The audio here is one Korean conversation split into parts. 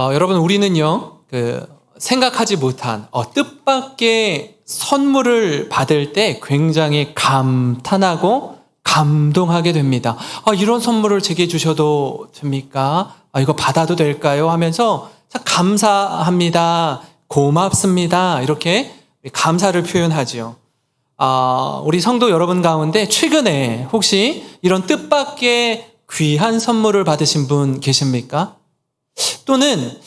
여러분, 우리는요, 생각하지 못한 뜻밖의 선물을 받을 때 굉장히 감탄하고 감동하게 됩니다. 이런 선물을 제게 주셔도 됩니까? 이거 받아도 될까요? 하면서 참 감사합니다. 고맙습니다. 이렇게 감사를 표현하지요. 우리 성도 여러분 가운데 최근에 혹시 이런 뜻밖의 귀한 선물을 받으신 분 계십니까? 또는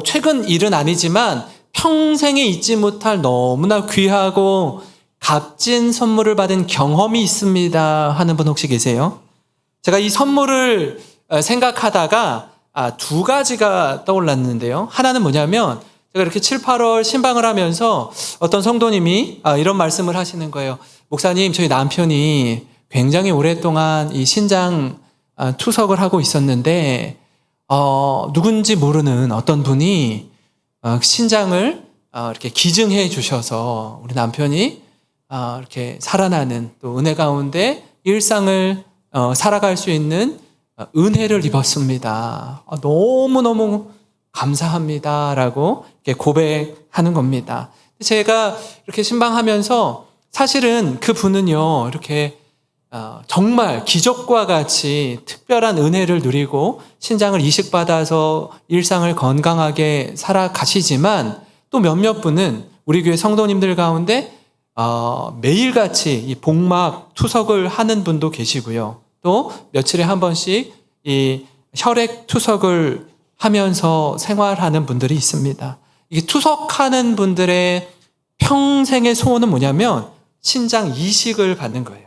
최근 일은 아니지만 평생에 잊지 못할 너무나 귀하고 값진 선물을 받은 경험이 있습니다 하는 분 혹시 계세요? 제가 이 선물을 생각하다가 두 가지가 떠올랐는데요. 하나는 뭐냐면 제가 이렇게 7, 8월 신방을 하면서 어떤 성도님이 이런 말씀을 하시는 거예요. 목사님, 저희 남편이 굉장히 오랫동안 이 신장 투석을 하고 있었는데 누군지 모르는 어떤 분이 신장을 이렇게 기증해 주셔서 우리 남편이 이렇게 살아나는 또 은혜 가운데 일상을 살아갈 수 있는 은혜를 입었습니다. 너무너무 감사합니다라고 이렇게 고백하는 겁니다. 제가 이렇게 신방하면서 사실은 그 분은요, 이렇게 정말 기적과 같이 특별한 은혜를 누리고 신장을 이식받아서 일상을 건강하게 살아가시지만 또 몇몇 분은 우리 교회 성도님들 가운데 매일같이 이 복막 투석을 하는 분도 계시고요. 또 며칠에 한 번씩 이 혈액 투석을 하면서 생활하는 분들이 있습니다. 이게 투석하는 분들의 평생의 소원은 뭐냐면 신장 이식을 받는 거예요.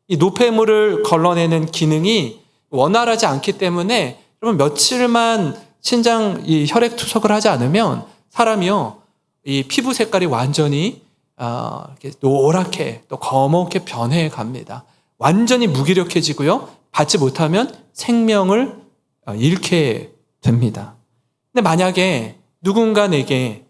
이 노폐물을 걸러내는 기능이 원활하지 않기 때문에 여러분 며칠만 신장 이 혈액 투석을 하지 않으면 사람이요 이 피부 색깔이 완전히 이렇게 노랗게 또 검게 변해 갑니다. 완전히 무기력해지고요. 받지 못하면 생명을 잃게 됩니다. 근데 만약에 누군가 내게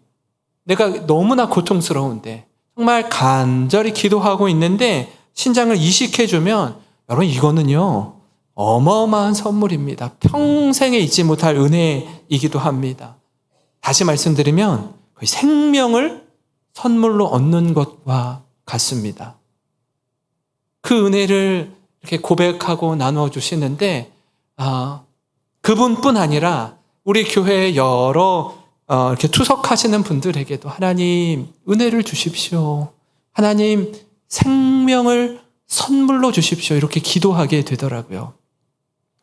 내가 너무나 고통스러운데 정말 간절히 기도하고 있는데 신장을 이식해주면 여러분 이거는요 어마어마한 선물입니다. 평생에 잊지 못할 은혜이기도 합니다. 다시 말씀드리면 거의 생명을 선물로 얻는 것과 같습니다. 그 은혜를 이렇게 고백하고 나누어 주시는데 그분뿐 아니라 우리 교회의 여러 이렇게 투석하시는 분들에게도 하나님 은혜를 주십시오. 하나님 생명을 선물로 주십시오. 이렇게 기도하게 되더라고요.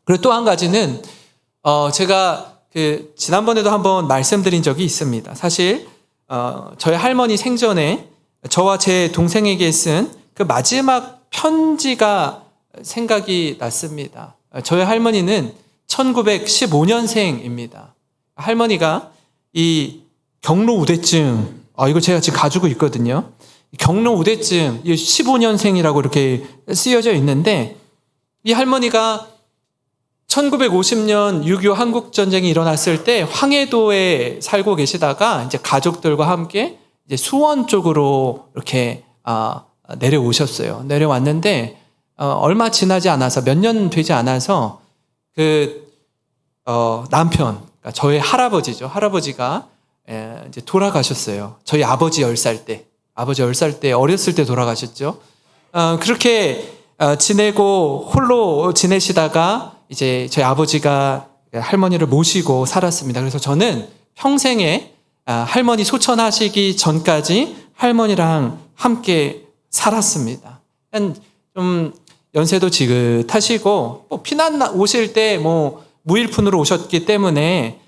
그리고 또 한 가지는 제가 지난번에도 한번 말씀드린 적이 있습니다. 사실 저희 할머니 생전에 저와 제 동생에게 쓴 그 마지막 편지가 생각이 났습니다. 저희 할머니는 1915년생입니다. 할머니가 이 경로 우대증, 이거 제가 지금 가지고 있거든요. 경로 우대증, 15년생이라고 이렇게 쓰여져 있는데 이 할머니가 1950년 6.25 한국전쟁이 일어났을 때 황해도에 살고 계시다가 이제 가족들과 함께 이제 수원 쪽으로 이렇게 내려오셨어요. 내려왔는데 얼마 지나지 않아서 몇 년 되지 않아서 남편, 그러니까 저의 할아버지죠. 할아버지가 이제 돌아가셨어요. 저희 아버지 10살 때. 아버지 10살 때 어렸을 때 돌아가셨죠. 그렇게 지내고 홀로 지내시다가 이제 저희 아버지가 할머니를 모시고 살았습니다. 그래서 저는 평생에 할머니 소천하시기 전까지 할머니랑 함께 살았습니다. 좀 연세도 지긋하시고 피난 오실 때 무일푼으로 오셨기 때문에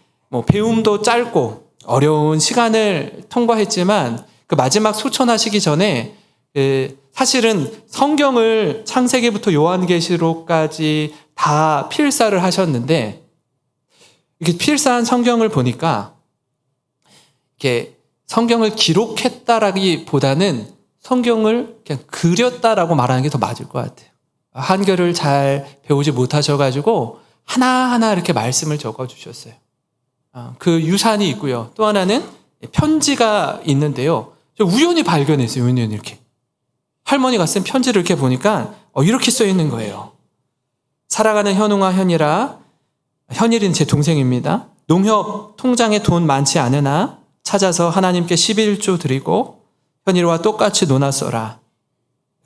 배움도 짧고 어려운 시간을 통과했지만 그 마지막 소천하시기 전에 사실은 성경을 창세기부터 요한계시록까지 다 필사를 하셨는데 이렇게 필사한 성경을 보니까 이렇게 성경을 기록했다라기보다는 성경을 그냥 그렸다라고 말하는 게 더 맞을 것 같아요. 한글을 잘 배우지 못하셔가지고 하나하나 이렇게 말씀을 적어주셨어요. 그 유산이 있고요. 또 하나는 편지가 있는데요. 저 우연히 발견했어요. 우연히 이렇게. 할머니가 쓴 편지를 이렇게 보니까 이렇게 써 있는 거예요. 사랑하는 현웅아, 현일아, 현일은 제 동생입니다. 농협 통장에 돈 많지 않으나 찾아서 하나님께 11조 드리고 현일과 똑같이 논아 써라.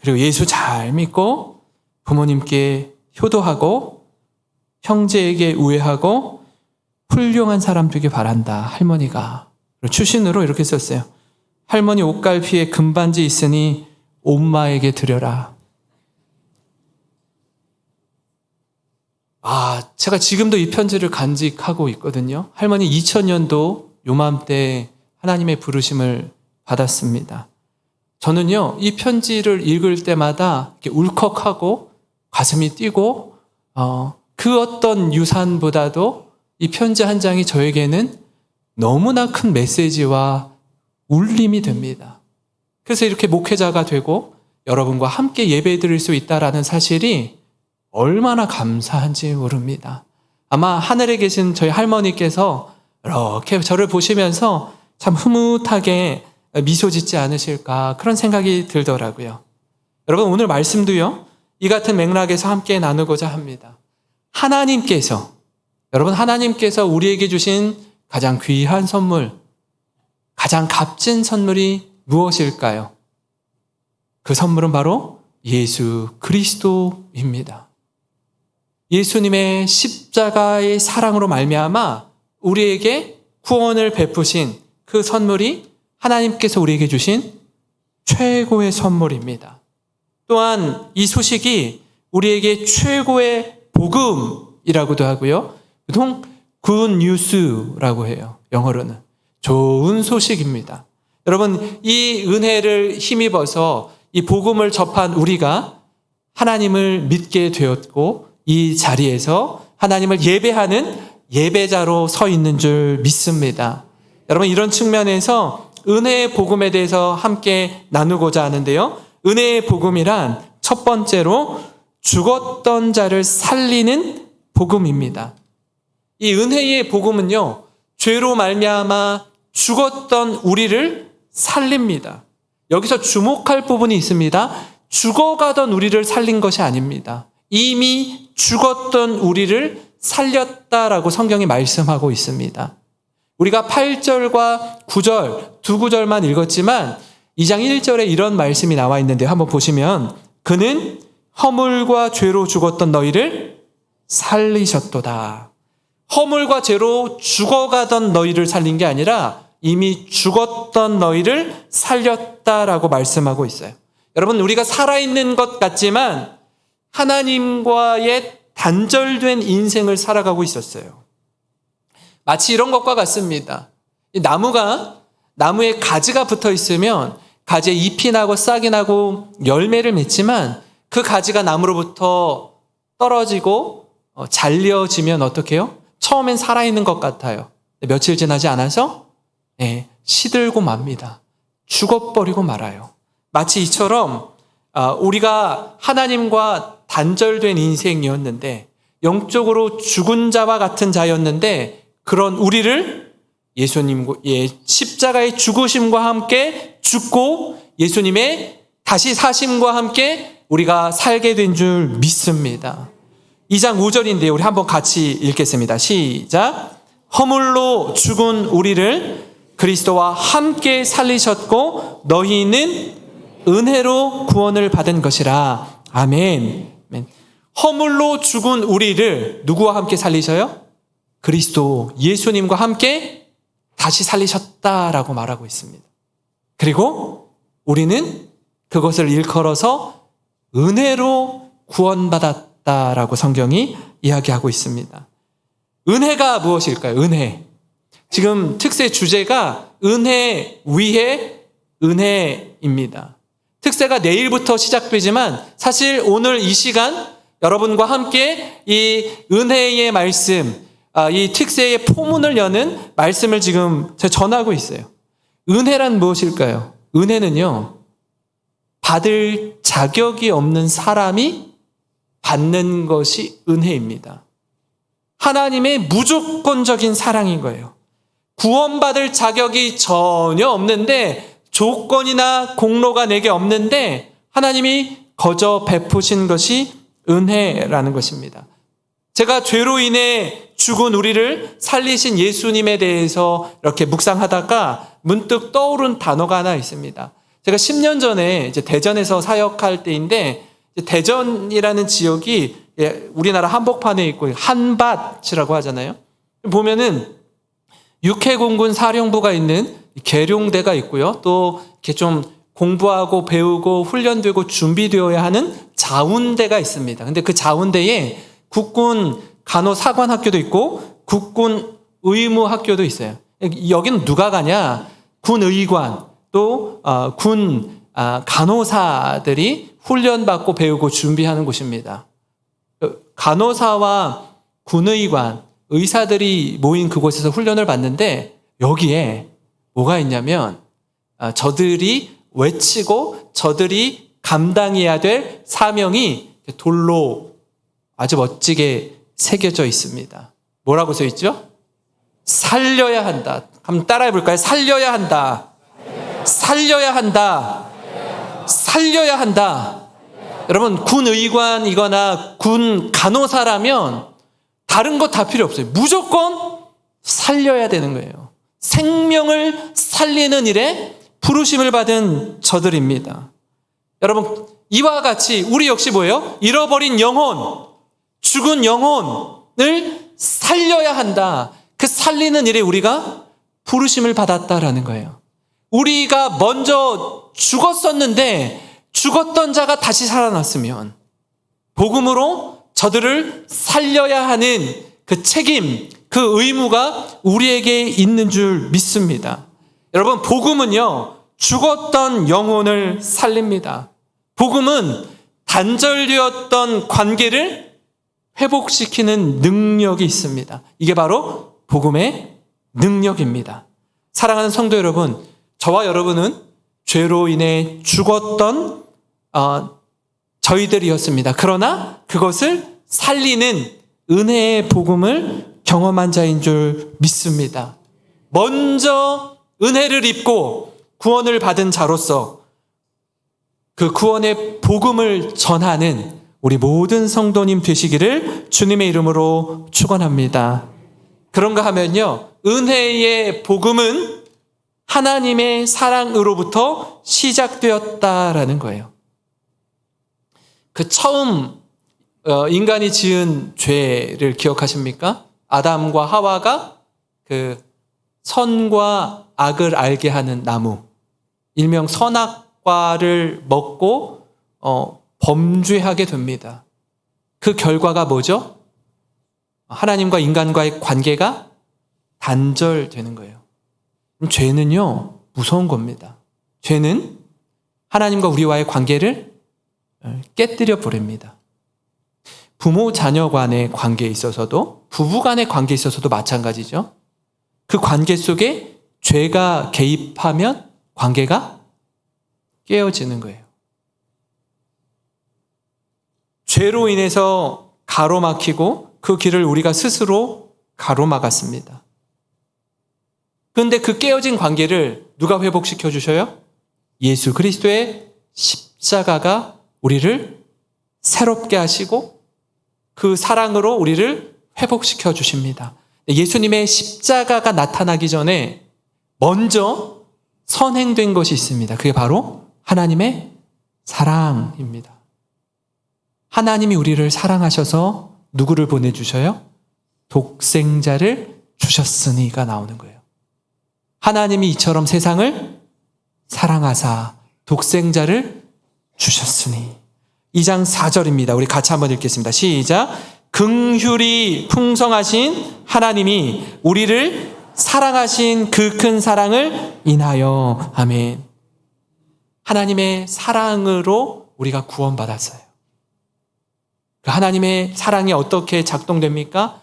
그리고 예수 잘 믿고 부모님께 효도하고 형제에게 우애하고 훌륭한 사람 되길 바란다. 할머니가. 추신으로 이렇게 썼어요. 할머니 옷갈피에 금반지 있으니 엄마에게 드려라. 제가 지금도 이 편지를 간직하고 있거든요. 할머니 2000년도 요맘때 하나님의 부르심을 받았습니다. 저는요, 이 편지를 읽을 때마다 이렇게 울컥하고 가슴이 뛰고, 그 어떤 유산보다도 이 편지 한 장이 저에게는 너무나 큰 메시지와 울림이 됩니다. 그래서 이렇게 목회자가 되고 여러분과 함께 예배 드릴 수 있다라는 사실이 얼마나 감사한지 모릅니다. 아마 하늘에 계신 저희 할머니께서 이렇게 저를 보시면서 참 흐뭇하게 미소 짓지 않으실까 그런 생각이 들더라고요. 여러분 오늘 말씀도요. 이 같은 맥락에서 함께 나누고자 합니다. 하나님께서 우리에게 주신 가장 귀한 선물, 가장 값진 선물이 무엇일까요? 그 선물은 바로 예수 그리스도입니다. 예수님의 십자가의 사랑으로 말미암아 우리에게 구원을 베푸신 그 선물이 하나님께서 우리에게 주신 최고의 선물입니다. 또한 이 소식이 우리에게 최고의 복음이라고도 하고요. 보통 good news라고 해요. 영어로는. 좋은 소식입니다. 여러분 이 은혜를 힘입어서 이 복음을 접한 우리가 하나님을 믿게 되었고 이 자리에서 하나님을 예배하는 예배자로 서 있는 줄 믿습니다. 여러분 이런 측면에서 은혜의 복음에 대해서 함께 나누고자 하는데요. 은혜의 복음이란 첫 번째로 죽었던 자를 살리는 복음입니다. 이 은혜의 복음은요. 죄로 말미암아 죽었던 우리를 살립니다. 여기서 주목할 부분이 있습니다. 죽어가던 우리를 살린 것이 아닙니다. 이미 죽었던 우리를 살렸다라고 성경이 말씀하고 있습니다. 우리가 8절과 9절, 두 구절만 읽었지만 2장 1절에 이런 말씀이 나와 있는데 한번 보시면 그는 허물과 죄로 죽었던 너희를 살리셨도다. 허물과 죄로 죽어가던 너희를 살린 게 아니라 이미 죽었던 너희를 살렸다라고 말씀하고 있어요. 여러분 우리가 살아있는 것 같지만 하나님과의 단절된 인생을 살아가고 있었어요. 마치 이런 것과 같습니다. 이 나무에 가지가 붙어 있으면 가지에 잎이 나고 싹이 나고 열매를 맺지만 그 가지가 나무로부터 떨어지고 잘려지면 어떻게 해요? 처음엔 살아있는 것 같아요. 며칠 지나지 않아서 시들고 맙니다. 죽어버리고 말아요. 마치 이처럼 우리가 하나님과 단절된 인생이었는데 영적으로 죽은 자와 같은 자였는데 그런 우리를 예수님의 십자가의 죽으심과 함께 죽고 예수님의 다시 사심과 함께 우리가 살게 된 줄 믿습니다. 2장 5절인데요. 우리 한번 같이 읽겠습니다. 시작. 허물로 죽은 우리를 그리스도와 함께 살리셨고 너희는 은혜로 구원을 받은 것이라. 아멘. 허물로 죽은 우리를 누구와 함께 살리셔요? 그리스도 예수님과 함께 다시 살리셨다라고 말하고 있습니다. 그리고 우리는 그것을 일컬어서 은혜로 구원받았다라고 성경이 이야기하고 있습니다. 은혜가 무엇일까요? 은혜. 지금 특세 주제가 은혜 위에 은혜입니다. 특세가 내일부터 시작되지만 사실 오늘 이 시간 여러분과 함께 이 은혜의 말씀, 이 특세의 포문을 여는 말씀을 지금 제가 전하고 있어요. 은혜란 무엇일까요? 은혜는요, 받을 자격이 없는 사람이 받는 것이 은혜입니다. 하나님의 무조건적인 사랑인 거예요. 구원받을 자격이 전혀 없는데 조건이나 공로가 내게 없는데 하나님이 거저 베푸신 것이 은혜라는 것입니다. 제가 죄로 인해 죽은 우리를 살리신 예수님에 대해서 이렇게 묵상하다가 문득 떠오른 단어가 하나 있습니다. 제가 10년 전에 이제 대전에서 사역할 때인데, 대전이라는 지역이 우리나라 한복판에 있고 한밭이라고 하잖아요. 보면은 육해공군 사령부가 있는 계룡대가 있고요. 또 이렇게 좀 공부하고 배우고 훈련되고 준비되어야 하는 자운대가 있습니다. 근데 그 자운대에 국군 간호사관학교도 있고 국군 의무학교도 있어요. 여기는 누가 가냐? 군의관 또 군 간호사들이 훈련받고 배우고 준비하는 곳입니다. 간호사와 군의관, 의사들이 모인 그곳에서 훈련을 받는데 여기에 뭐가 있냐면 저들이 외치고 저들이 감당해야 될 사명이 돌로 아주 멋지게 새겨져 있습니다. 뭐라고 써 있죠? 살려야 한다. 한번 따라해 볼까요? 살려야 한다. 살려야 한다. 살려야 한다. 여러분, 군 의관이거나 군 간호사라면 다른 거 다 필요 없어요. 무조건 살려야 되는 거예요. 생명을 살리는 일에 부르심을 받은 저들입니다. 여러분, 이와 같이 우리 역시 뭐예요? 잃어버린 영혼, 죽은 영혼을 살려야 한다. 그 살리는 일에 우리가 부르심을 받았다라는 거예요. 우리가 먼저 죽었었는데 죽었던 자가 다시 살아났으면 복음으로 저들을 살려야 하는 그 책임, 그 의무가 우리에게 있는 줄 믿습니다. 여러분, 복음은요, 죽었던 영혼을 살립니다. 복음은 단절되었던 관계를 회복시키는 능력이 있습니다. 이게 바로 복음의 능력입니다. 사랑하는 성도 여러분, 저와 여러분은 죄로 인해 죽었던 저희들이었습니다. 그러나 그것을 살리는 은혜의 복음을 경험한 자인 줄 믿습니다. 먼저 은혜를 입고 구원을 받은 자로서 그 구원의 복음을 전하는 우리 모든 성도님 되시기를 주님의 이름으로 축원합니다. 그런가 하면요, 은혜의 복음은 하나님의 사랑으로부터 시작되었다라는 거예요. 그 처음 인간이 지은 죄를 기억하십니까? 아담과 하와가 그 선과 악을 알게 하는 나무, 일명 선악과를 먹고 범죄하게 됩니다. 그 결과가 뭐죠? 하나님과 인간과의 관계가 단절되는 거예요. 죄는요, 무서운 겁니다. 죄는 하나님과 우리와의 관계를 깨뜨려 버립니다. 부모 자녀 간의 관계에 있어서도, 부부 간의 관계에 있어서도 마찬가지죠. 그 관계 속에 죄가 개입하면 관계가 깨어지는 거예요. 죄로 인해서 가로막히고 그 길을 우리가 스스로 가로막았습니다. 그런데 그 깨어진 관계를 누가 회복시켜 주셔요? 예수 그리스도의 십자가가 우리를 새롭게 하시고 그 사랑으로 우리를 회복시켜 주십니다. 예수님의 십자가가 나타나기 전에 먼저 선행된 것이 있습니다. 그게 바로 하나님의 사랑입니다. 하나님이 우리를 사랑하셔서 누구를 보내주셔요? 독생자를 주셨으니가 나오는 거예요. 하나님이 이처럼 세상을 사랑하사 독생자를 주셨으니. 2장 4절입니다. 우리 같이 한번 읽겠습니다. 시작. 긍휼이 풍성하신 하나님이 우리를 사랑하신 그 큰 사랑을 인하여. 아멘. 하나님의 사랑으로 우리가 구원받았어요. 그 하나님의 사랑이 어떻게 작동됩니까?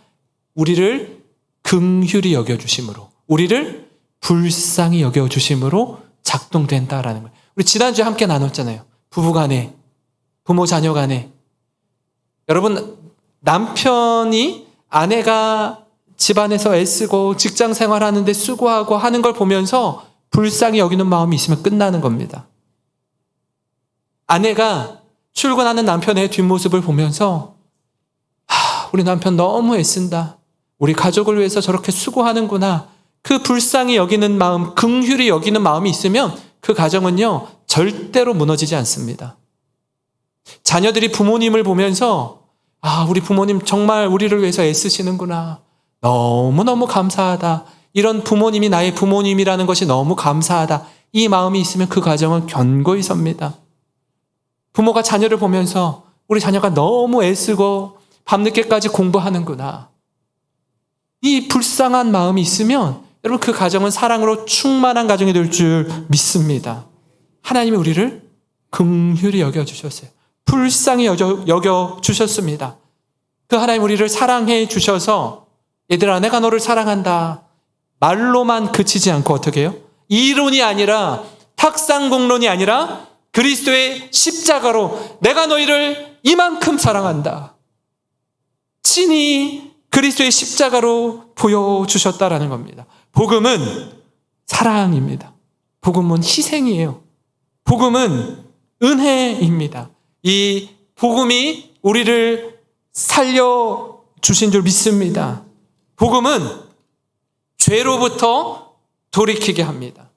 우리를 긍휼히 여겨주심으로, 우리를 불쌍히 여겨주심으로 작동된다라는 거예요. 우리 지난주에 함께 나눴잖아요. 부부간에, 부모 자녀 간에. 여러분, 남편이 아내가 집안에서 애쓰고 직장 생활하는데 수고하고 하는 걸 보면서 불쌍히 여기는 마음이 있으면 끝나는 겁니다. 아내가 출근하는 남편의 뒷모습을 보면서 우리 남편 너무 애쓴다. 우리 가족을 위해서 저렇게 수고하는구나. 그 불쌍히 여기는 마음, 긍휼히 여기는 마음이 있으면 그 가정은요, 절대로 무너지지 않습니다. 자녀들이 부모님을 보면서 우리 부모님 정말 우리를 위해서 애쓰시는구나. 너무너무 감사하다. 이런 부모님이 나의 부모님이라는 것이 너무 감사하다. 이 마음이 있으면 그 가정은 견고히 섭니다. 부모가 자녀를 보면서 우리 자녀가 너무 애쓰고 밤늦게까지 공부하는구나. 이 불쌍한 마음이 있으면 여러분 그 가정은 사랑으로 충만한 가정이 될 줄 믿습니다. 하나님이 우리를 긍휼히 여겨주셨어요. 불쌍히 여겨주셨습니다. 그 하나님 우리를 사랑해 주셔서 얘들아 내가 너를 사랑한다. 말로만 그치지 않고 어떻게 해요? 이론이 아니라 탁상공론이 아니라 그리스도의 십자가로 내가 너희를 이만큼 사랑한다. 친히 그리스도의 십자가로 보여주셨다라는 겁니다. 복음은 사랑입니다. 복음은 희생이에요. 복음은 은혜입니다. 이 복음이 우리를 살려주신 줄 믿습니다. 복음은 죄로부터 돌이키게 합니다.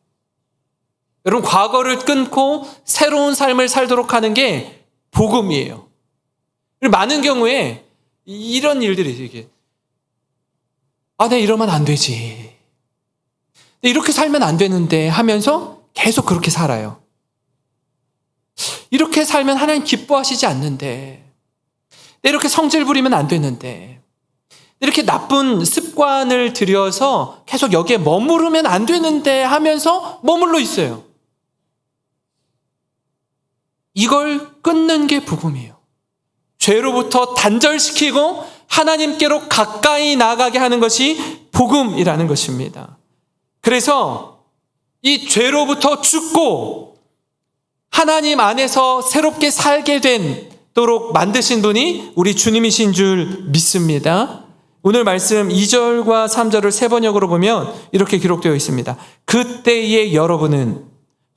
여러분 과거를 끊고 새로운 삶을 살도록 하는 게 복음이에요. 많은 경우에 이런 일들이 이게 내가 이러면 안 되지. 이렇게 살면 안 되는데 하면서 계속 그렇게 살아요. 이렇게 살면 하나님 기뻐하시지 않는데, 이렇게 성질 부리면 안 되는데, 이렇게 나쁜 습관을 들여서 계속 여기에 머무르면 안 되는데 하면서 머물러 있어요. 이걸 끊는 게 복음이에요. 죄로부터 단절시키고 하나님께로 가까이 나가게 하는 것이 복음이라는 것입니다. 그래서 이 죄로부터 죽고 하나님 안에서 새롭게 살게 되도록 만드신 분이 우리 주님이신 줄 믿습니다. 오늘 말씀 2절과 3절을 세 번역으로 보면 이렇게 기록되어 있습니다. 그때의 여러분은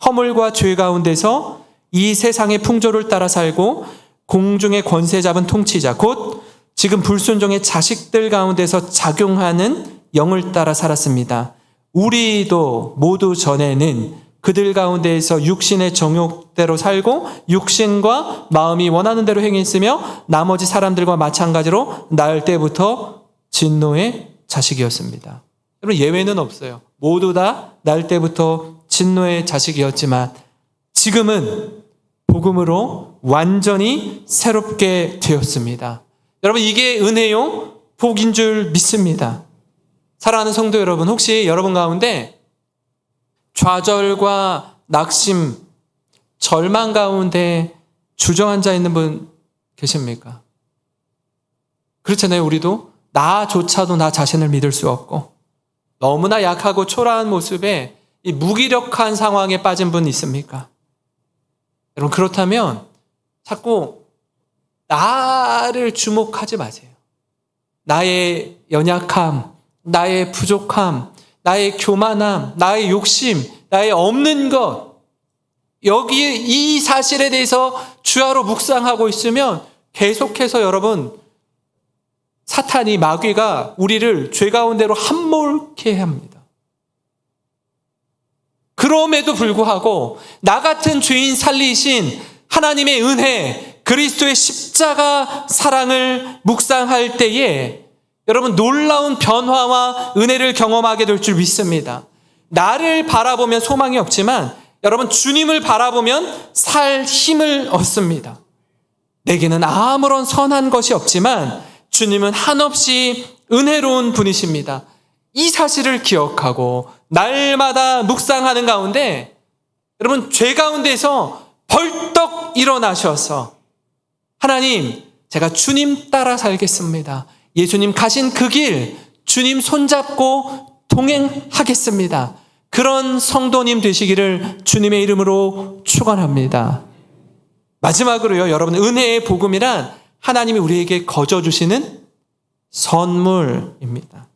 허물과 죄 가운데서 이 세상의 풍조를 따라 살고 공중의 권세 잡은 통치자 곧 지금 불순종의 자식들 가운데서 작용하는 영을 따라 살았습니다. 우리도 모두 전에는 그들 가운데에서 육신의 정욕대로 살고 육신과 마음이 원하는 대로 행했으며 나머지 사람들과 마찬가지로 낳을 때부터 진노의 자식이었습니다. 여러분 예외는 없어요. 모두 다 낳을 때부터 진노의 자식이었지만 지금은 복음으로 완전히 새롭게 되었습니다. 여러분 이게 은혜요? 복인 줄 믿습니다. 사랑하는 성도 여러분, 혹시 여러분 가운데 좌절과 낙심, 절망 가운데 주저앉아 있는 분 계십니까? 그렇잖아요. 우리도 나조차도 나 자신을 믿을 수 없고 너무나 약하고 초라한 모습에 이 무기력한 상황에 빠진 분 있습니까? 여러분 그렇다면 자꾸 나를 주목하지 마세요. 나의 연약함, 나의 부족함, 나의 교만함, 나의 욕심, 나의 없는 것, 여기 이 사실에 대해서 주야로 묵상하고 있으면 계속해서 여러분 사탄이 마귀가 우리를 죄 가운데로 함몰케 합니다. 그럼에도 불구하고 나 같은 죄인 살리신 하나님의 은혜, 그리스도의 십자가 사랑을 묵상할 때에 여러분 놀라운 변화와 은혜를 경험하게 될 줄 믿습니다. 나를 바라보면 소망이 없지만 여러분 주님을 바라보면 살 힘을 얻습니다. 내게는 아무런 선한 것이 없지만 주님은 한없이 은혜로운 분이십니다. 이 사실을 기억하고 날마다 묵상하는 가운데 여러분 죄 가운데서 벌떡 일어나셔서 하나님 제가 주님 따라 살겠습니다. 예수님 가신 그 길 주님 손잡고 동행하겠습니다. 그런 성도님 되시기를 주님의 이름으로 축원합니다. 마지막으로요, 여러분 은혜의 복음이란 하나님이 우리에게 거저 주시는 선물입니다.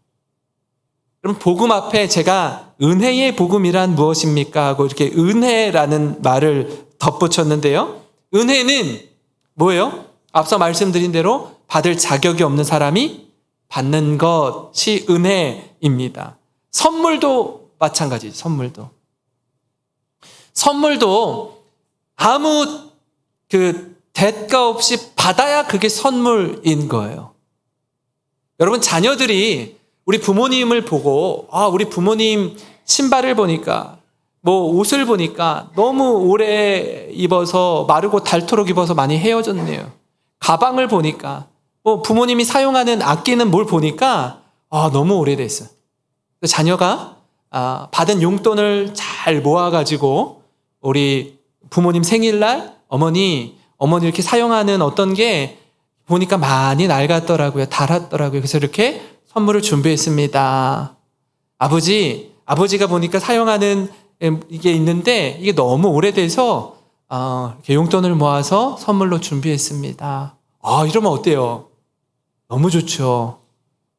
그럼 복음 앞에 제가 은혜의 복음이란 무엇입니까? 하고 이렇게 은혜라는 말을 덧붙였는데요. 은혜는 뭐예요? 앞서 말씀드린 대로 받을 자격이 없는 사람이 받는 것이 은혜입니다. 선물도 마찬가지죠. 선물도 아무 대가 없이 받아야 그게 선물인 거예요. 여러분, 자녀들이 우리 부모님을 보고, 우리 부모님 신발을 보니까, 옷을 보니까 너무 오래 입어서 마르고 닳도록 입어서 많이 헤어졌네요. 가방을 보니까, 부모님이 사용하는 아끼는 뭘 보니까, 너무 오래됐어. 자녀가 받은 용돈을 잘 모아가지고 우리 부모님 생일날 어머니 이렇게 사용하는 어떤 게 보니까 많이 낡았더라고요. 닳았더라고요. 그래서 이렇게 선물을 준비했습니다. 아버지가 보니까 사용하는 이게 있는데 이게 너무 오래돼서 이렇게 용돈을 모아서 선물로 준비했습니다. 이러면 어때요? 너무 좋죠.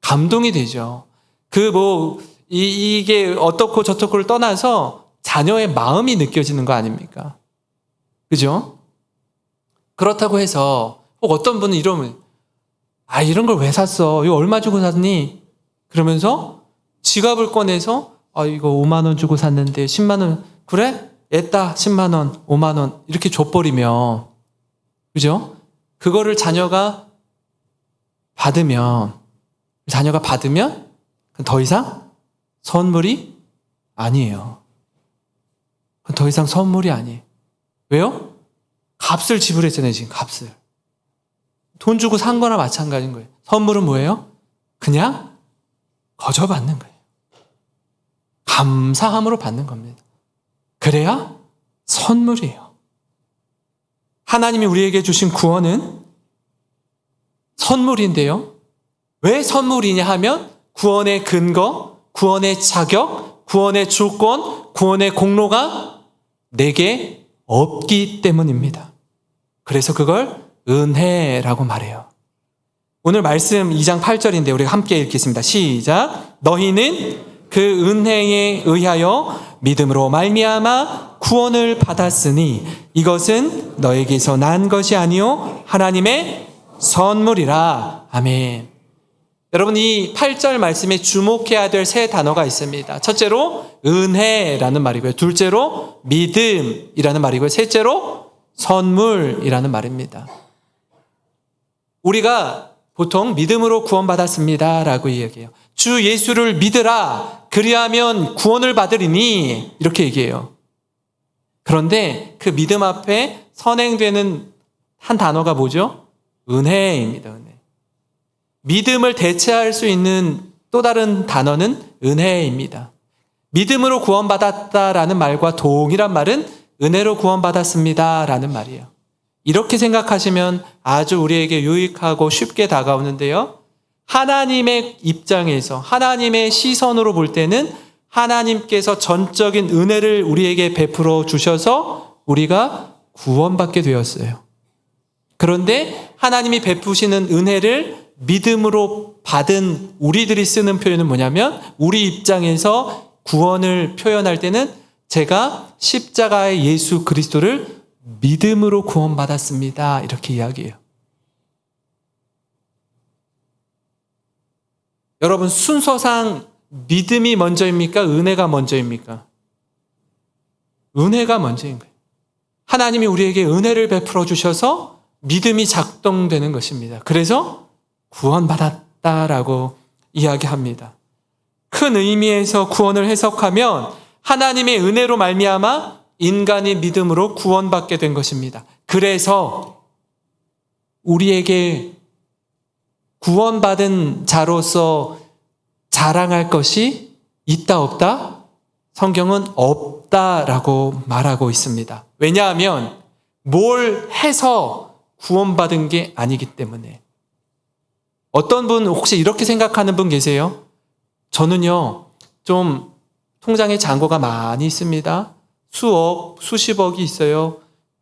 감동이 되죠. 이게 어떻고 저떻고를 떠나서 자녀의 마음이 느껴지는 거 아닙니까? 그죠? 그렇다고 해서 어떤 분은 이러면 이런 걸 왜 샀어? 이거 얼마 주고 샀니? 그러면서 지갑을 꺼내서 이거 5만 원 주고 샀는데 10만 원 그래? 애따 10만 원, 5만 원 이렇게 줘버리면 그죠? 그거를 자녀가 받으면 더 이상 선물이 아니에요. 더 이상 선물이 아니에요. 왜요? 값을 지불했잖아요, 지금 값을. 돈 주고 산 거나 마찬가지인 거예요. 선물은 뭐예요? 그냥 거저 받는 거예요. 감사함으로 받는 겁니다. 그래야 선물이에요. 하나님이 우리에게 주신 구원은 선물인데요. 왜 선물이냐 하면 구원의 근거, 구원의 자격, 구원의 조건, 구원의 공로가 내게 없기 때문입니다. 그래서 그걸 은혜라고 말해요. 오늘 말씀 2장 8절인데 우리가 함께 읽겠습니다. 시작. 너희는 그 은혜에 의하여 믿음으로 말미암아 구원을 받았으니 이것은 너에게서 난 것이 아니요 하나님의 선물이라. 아멘. 여러분, 이 8절 말씀에 주목해야 될 세 단어가 있습니다. 첫째로 은혜라는 말이고요. 둘째로 믿음이라는 말이고요. 셋째로 선물이라는 말입니다. 우리가 보통 믿음으로 구원받았습니다 라고 이야기해요. 주 예수를 믿으라 그리하면 구원을 받으리니 이렇게 얘기해요. 그런데 그 믿음 앞에 선행되는 한 단어가 뭐죠? 은혜입니다. 은혜. 믿음을 대체할 수 있는 또 다른 단어는 은혜입니다. 믿음으로 구원받았다라는 말과 동일한 말은 은혜로 구원받았습니다라는 말이에요. 이렇게 생각하시면 아주 우리에게 유익하고 쉽게 다가오는데요. 하나님의 입장에서, 하나님의 시선으로 볼 때는 하나님께서 전적인 은혜를 우리에게 베풀어 주셔서 우리가 구원받게 되었어요. 그런데 하나님이 베푸시는 은혜를 믿음으로 받은 우리들이 쓰는 표현은 뭐냐면, 우리 입장에서 구원을 표현할 때는 제가 십자가의 예수 그리스도를 믿음으로 구원받았습니다. 이렇게 이야기해요. 여러분, 순서상 믿음이 먼저입니까? 은혜가 먼저입니까? 은혜가 먼저인 거예요. 하나님이 우리에게 은혜를 베풀어 주셔서 믿음이 작동되는 것입니다. 그래서 구원받았다라고 이야기합니다. 큰 의미에서 구원을 해석하면 하나님의 은혜로 말미암아 인간이 믿음으로 구원받게 된 것입니다. 그래서 우리에게 구원받은 자로서 자랑할 것이 있다 없다? 성경은 없다라고 말하고 있습니다. 왜냐하면 뭘 해서 구원받은 게 아니기 때문에. 어떤 분 혹시 이렇게 생각하는 분 계세요? 저는요, 좀 통장에 잔고가 많이 있습니다. 수억, 수십억이 있어요.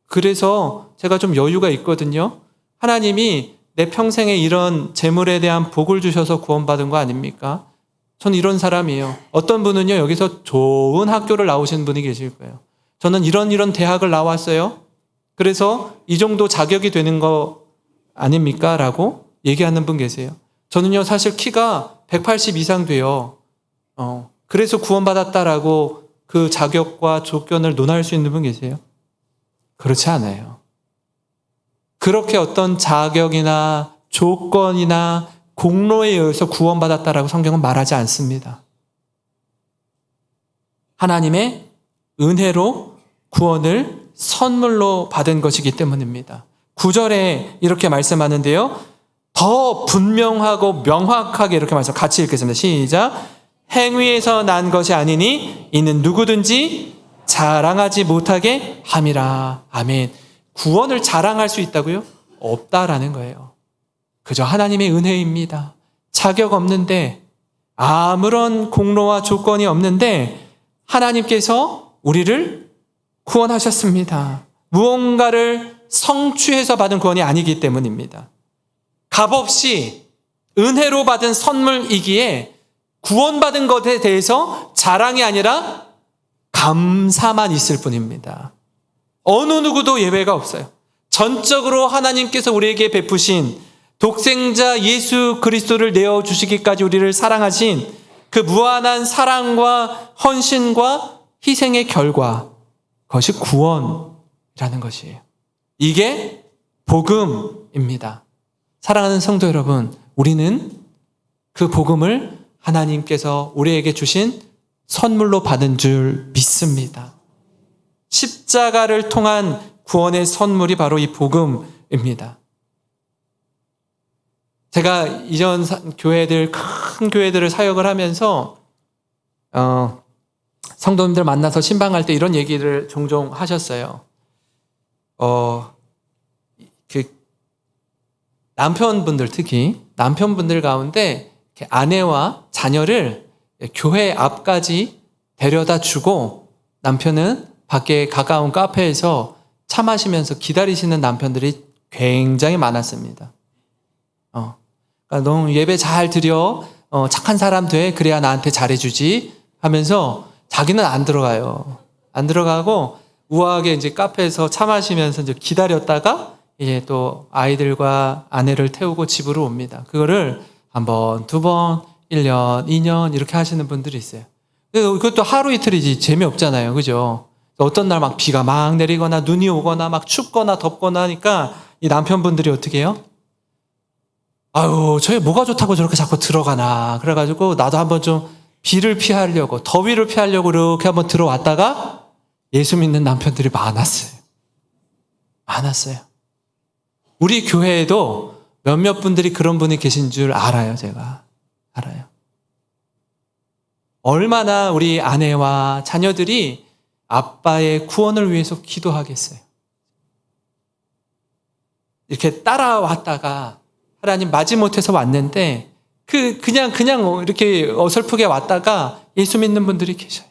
그래서 제가 좀 여유가 있거든요. 하나님이 내 평생에 이런 재물에 대한 복을 주셔서 구원받은 거 아닙니까? 저는 이런 사람이에요. 어떤 분은요, 여기서 좋은 학교를 나오신 분이 계실 거예요. 저는 이런 대학을 나왔어요. 그래서 이 정도 자격이 되는 거 아닙니까? 라고 얘기하는 분 계세요. 저는요, 사실 키가 180 이상 돼요. 그래서 구원받았다라고 그 자격과 조건을 논할 수 있는 분 계세요? 그렇지 않아요. 그렇게 어떤 자격이나 조건이나 공로에 의해서 구원받았다라고 성경은 말하지 않습니다. 하나님의 은혜로 구원을 선물로 받은 것이기 때문입니다. 9절에 이렇게 말씀하는데요. 더 분명하고 명확하게 이렇게 말씀 같이 읽겠습니다. 시작. 행위에서 난 것이 아니니 이는 누구든지 자랑하지 못하게 함이라. 아멘. 구원을 자랑할 수 있다고요? 없다라는 거예요. 그저 하나님의 은혜입니다. 자격 없는데, 아무런 공로와 조건이 없는데 하나님께서 우리를 구원하셨습니다. 무언가를 성취해서 받은 구원이 아니기 때문입니다. 값없이 은혜로 받은 선물이기에 구원받은 것에 대해서 자랑이 아니라 감사만 있을 뿐입니다. 어느 누구도 예외가 없어요. 전적으로 하나님께서 우리에게 베푸신 독생자 예수 그리스도를 내어주시기까지 우리를 사랑하신 그 무한한 사랑과 헌신과 희생의 결과, 그것이 구원이라는 것이에요. 이게 복음입니다. 사랑하는 성도 여러분, 우리는 그 복음을 하나님께서 우리에게 주신 선물로 받은 줄 믿습니다. 십자가를 통한 구원의 선물이 바로 이 복음입니다. 제가 이전 교회들, 큰 교회들을 사역을 하면서 성도님들 만나서 신방할 때 이런 얘기를 종종 하셨어요. 남편분들, 특히 남편분들 가운데 아내와 자녀를 교회 앞까지 데려다 주고 남편은 밖에 가까운 카페에서 차 마시면서 기다리시는 남편들이 굉장히 많았습니다. 그러니까 너 예배 잘 드려, 착한 사람 돼, 그래야 나한테 잘해주지 하면서 자기는 안 들어가요. 안 들어가고 우아하게 이제 카페에서 차 마시면서 이제 기다렸다가 이제 또 아이들과 아내를 태우고 집으로 옵니다. 그거를 한 번, 두 번, 1년, 2년 이렇게 하시는 분들이 있어요. 그것도 하루 이틀이지 재미없잖아요. 그죠? 어떤 날 막 비가 막 내리거나 눈이 오거나 막 춥거나 덥거나 하니까 이 남편분들이 어떻게 해요? 아유, 저게 뭐가 좋다고 저렇게 자꾸 들어가나. 그래가지고 나도 한번 좀 비를 피하려고, 더위를 피하려고 이렇게 한번 들어왔다가 예수 믿는 남편들이 많았어요. 많았어요. 우리 교회에도 몇몇 분들이 그런 분이 계신 줄 알아요, 제가. 알아요. 얼마나 우리 아내와 자녀들이 아빠의 구원을 위해서 기도하겠어요. 이렇게 따라왔다가 하나님 마지못해서 왔는데 그냥 이렇게 어설프게 왔다가 예수 믿는 분들이 계셔요.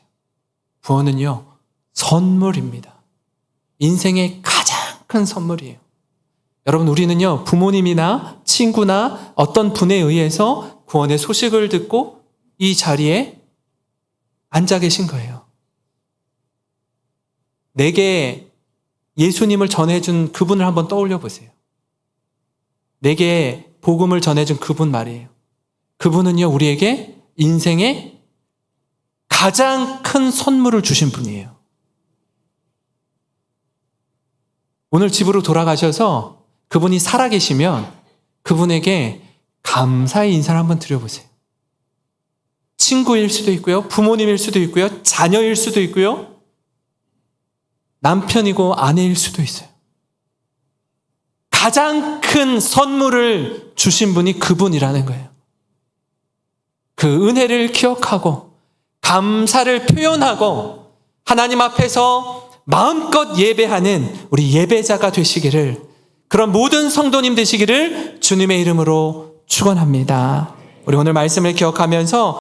구원은요, 선물입니다. 인생의 가장 큰 선물이에요. 여러분, 우리는요, 부모님이나 친구나 어떤 분에 의해서 구원의 소식을 듣고 이 자리에 앉아 계신 거예요. 내게 예수님을 전해준 그분을 한번 떠올려 보세요. 내게 복음을 전해준 그분 말이에요. 그분은요, 우리에게 인생의 가장 큰 선물을 주신 분이에요. 오늘 집으로 돌아가셔서 그분이 살아계시면 그분에게 감사의 인사를 한번 드려보세요. 친구일 수도 있고요, 부모님일 수도 있고요, 자녀일 수도 있고요, 남편이고 아내일 수도 있어요. 가장 큰 선물을 주신 분이 그분이라는 거예요. 그 은혜를 기억하고 감사를 표현하고 하나님 앞에서 마음껏 예배하는 우리 예배자가 되시기를, 그런 모든 성도님 되시기를 주님의 이름으로 축원합니다. 우리 오늘 말씀을 기억하면서